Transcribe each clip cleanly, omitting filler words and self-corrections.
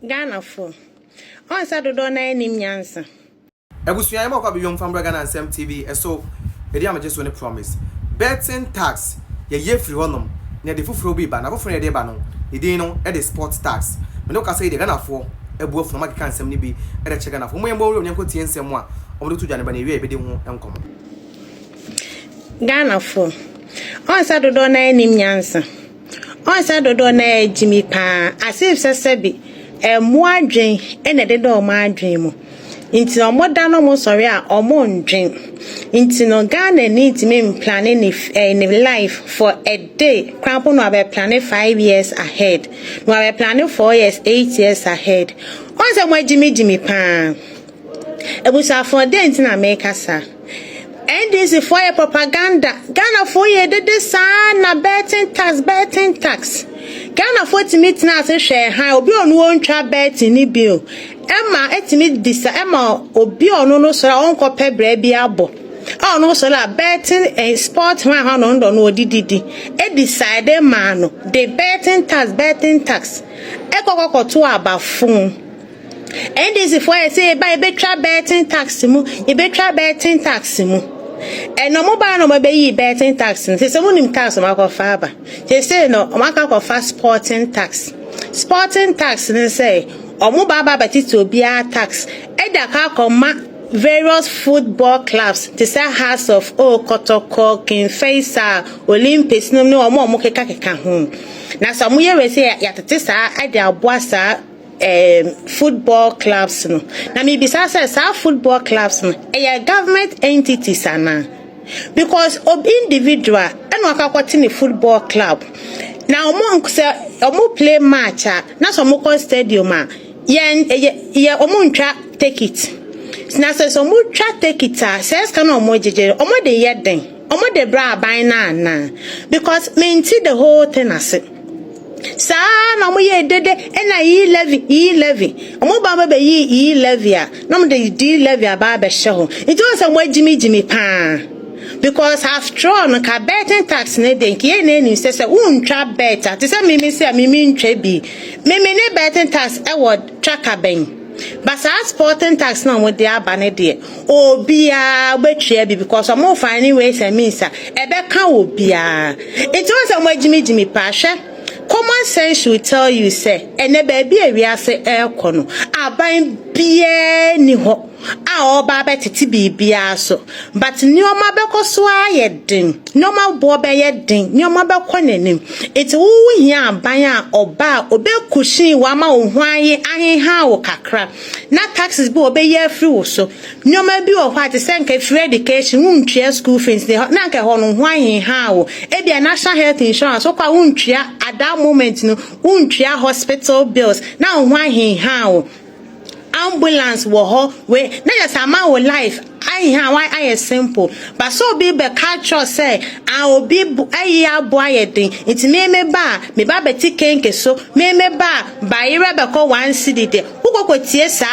Ghana for. On Saturday na enim nyansa. Ebusua ya makwa biyom from Ghana and Sam TV so edi am just want to promise. Betting tax ye free honom. Na de fufuro bi ba na fufuro ye de ba no. Edi no e de sports tax. Me no ka say de Ghana for ebu afu no ma kan Sam ni bi e de che Ghana for. Mo yembo wo nyanko tie nsem a omo to dwane ba na ewe ebedi ho enkomo. Ghana for. On Saturday na enim nyansa. On Saturday na ejimi pa asif sesebi mo adwen ene de do mo adwen mu. Inti no moda no mo sorry a omo ndwen. Inti no Ghana need me planning in life for a day. Crampo no be planning 5 years ahead. No be planning 4 years, 8 years ahead. Once mo jimi pa. Ebusa for day inti na make asa. NDC for your propaganda. Ghana for ye de na betting tax. Ghana for to meet na say share high obi onu ontwa betting ni bill. Emma etimi disa Emma obi onu no so onko pe bra bi abo. Ah no so la betting and sport man ha no ndo no odididi. E decide man no the betting tax. E kokoko to abafun. NDC for ye say ba e betwa betting tax mu, e betwa betting tax mu. And no mobile no be betting tax. Say someone tax ma ko fa ba. Say no ma ka ko fa sporting tax. Sporting tax they say omo baba betiti obia tax. E da ka koma various football clubs. They say House of Kotoko, King Faisal, Olympics no omo keka ho. Na some year we say ya tete sa e da aboa sa football clubs no na me bisa say football clubs no e government entities ana because of individual and wakakwati ni football club na omo play match na so mo ko stadium ye omo ntwa take it na so mo twa take it says kan omo jeje omo de yeden omo de bra ban na because me nti the whole thing ase sa na mo ye dede na e11 omo ba be yi e11 a na mo de d11 ba be hye ho it was some jimi pa because after on ka betting tax ne den ki na ni say untwa bet at say me say me ntwa bi me ne betting tax e wo tracker ben but sporting tax na mo de abane de obia betwa bi because omo find ways and means e be kan obia it was some jimi pa hye. Common sense will tell you say ene baby area say kono aban bie ni ho a oba betiti bibia so but nioma bekoso ayedin nioma bo be yedin nioma bekonanim it wo hia aban a oba obekushin wa ma wo hwan aheha wo kakra na taxes bi obeya free wo so nioma bi wo hwa te senka free education untwa school fees na nka ho no hwan aheha wo e bia national health insurance so kwa untwa at moment no untwa hospital bills na hwan aheha wo ambulance wo ho we na just ama wo life why I simple but so be catch us say obi ayi abo ayedin it me ba beti kenke so me ba ire be ko 1 cedi de wo tie sa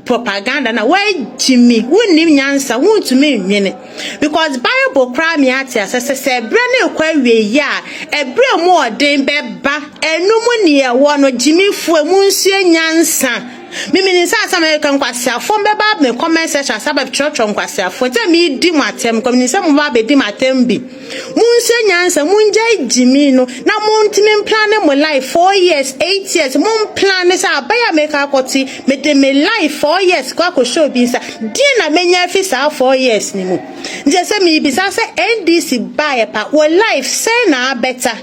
propaganda na why Jimmy wunnim nyansa wuntumi nwene because bible cry me atia say bre na kwa wie ya ebre mu odin be ba enum ne e wo no Jimmy fu emu nsie nyansa mimi nsa American Nkwasiafuo mbeba me comment section sabab church Nkwasiafuo te mi di matem ko nsa mo ba be di matem bi munse nyansa munja Jimmy no na muntimi plan mo life 4 years 8 years mun plan sa abaya make akoti me de me life 4 years kwa ko show bi sa di na menya fi sa 4 years ni mu nje se mi bi sa se NDC buy pa wo life say na better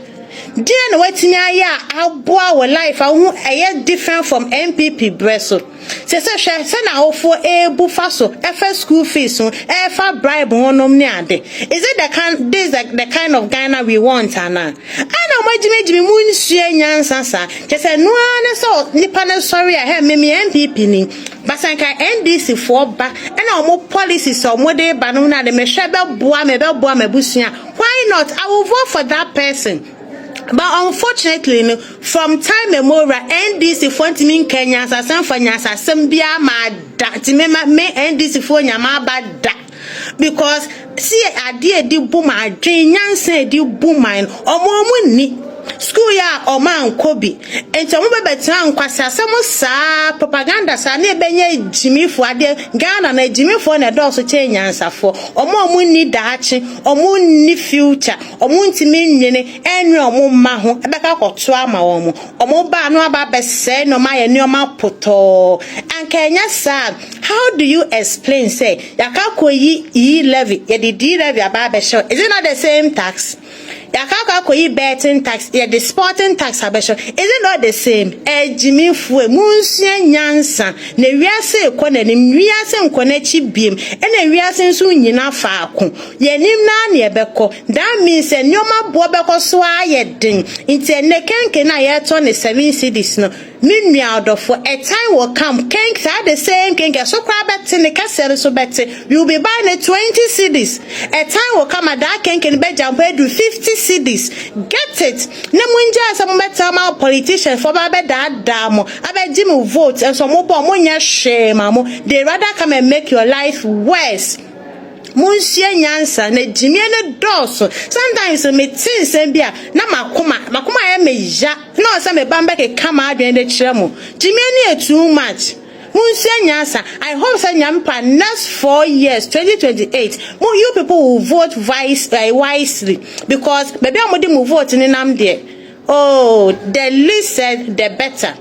Dear no wetini aya aboa wo life ahu eye different from MPP breso se na ofo ebu faso efa school fees so efa bribe honom ni ade is it the kind of Ghana we want ana majimi munsue nyansa sa se no ane so nipa na sorry a me MPP ni basanka NDC for ba na omo policies so mo de ba no na de me hwe be boa mabusua why not I will vote for that person. But unfortunately, from time memorial, NDC for in Kenya, some for some bia ma that me NDC for nyama bad because see idea di boom, I dream, say di boom mine, or more money. school ya o man kobi enti omo bebetra Nkwasiasem saa propaganda saa na ebenye jimifo ade Ghana na jimifo na do so che nyansafo omo ni daachi omo ni future omo ntimi nwene enwe omo ma ho ebeka koto ama omo ba no aba bese no ma ye nioma poto ankenya sa. How do you explain say yakako yi levy ye the levy aba be show? Is it not the same tax? Yakako yi betting tax ye the sporting tax aba show? Is it not the same? Jimi fue munsia nyansa na wiase ko na nim wiase nko na chi biem na wiase nso nyina faako ye nim na na ye beko. That means nyoma bo beko so aye den nti ne kenke na ye to ne 7 cities no me for a time will come kenke are the same kenke so kwa beti ne kasere so beti you will be buying a 20 cities. A time will come at that kenke be jump do 50 cities. Get it na munja some better my politician for ba that damo abe jim vote and some mo nya shame amo they rather come and make your life worse. Munsia nyansa na jimie ne doso sometimes me tin sem bia na makoma ya meja na o me bamba ke kama adwen de kire mo jimie ne too much. Munsia nyansa I hope say nyampa next 4 years 2028 you people will vote wisely because maybe amodi mu vote ni nam there. Oh, the least said the better.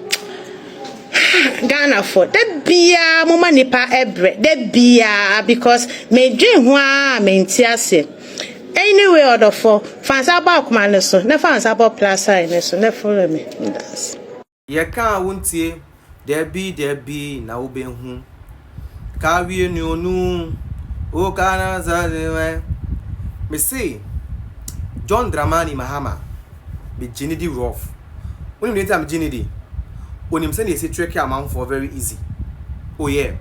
Ghana for the bia mama nipa ebre the bia because me dream ho a me ntiase anyway order for fans about kuma so na fans about plus ne so na follow me that's ye kan wontie there be na wo be hu ka wie ni onu o kana zawe me say John Dramani Mahama be Ginidi rough when you am Ginidi onim send you say trick amount for very easy. Oh yeah.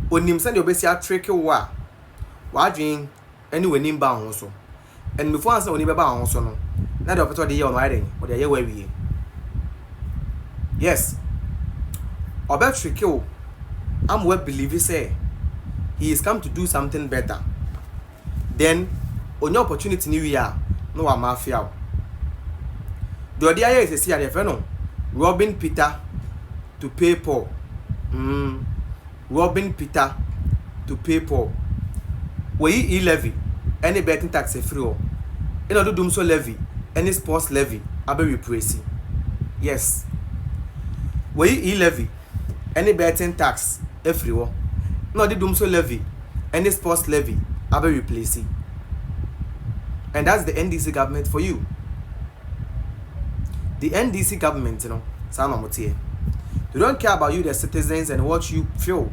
Onim send you be say trick wa adwin anyway nim ba ho so. And before answer oni be ba ho so no. Na the opportunity dey on why or dey we wie. Yes. Oba trick o am we believe say he is come to do something better. Then on your opportunity ni we are no wa mafia. The idea is say the no robbing Peter to pay Paul. Robbing Peter to pay Paul. We levy any betting tax free. In order to do so levy any sports levy abe replace. Yes. We levy any betting tax free. In order to do so levy any sports levy abe replace. And that's the NDC government for you. The NDC government, they don't care about you, the citizens, and what you feel,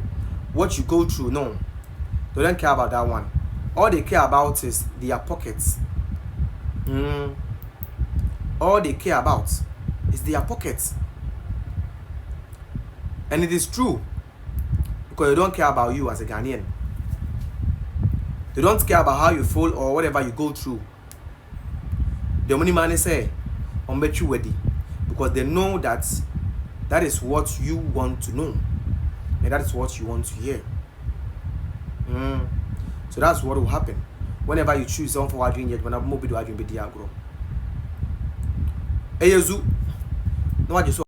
what you go through. No, they don't care about that one. All they care about is their pockets. All they care about is their pockets. And it is true, because they don't care about you as a Ghanaian. They don't care about how you feel or whatever you go through. The money man say, bet you ready, because they know that that is what you want to know and that is what you want to hear. So that's what will happen whenever you choose someone for doing yet when I'm mobile doing be diagro. Eyezu no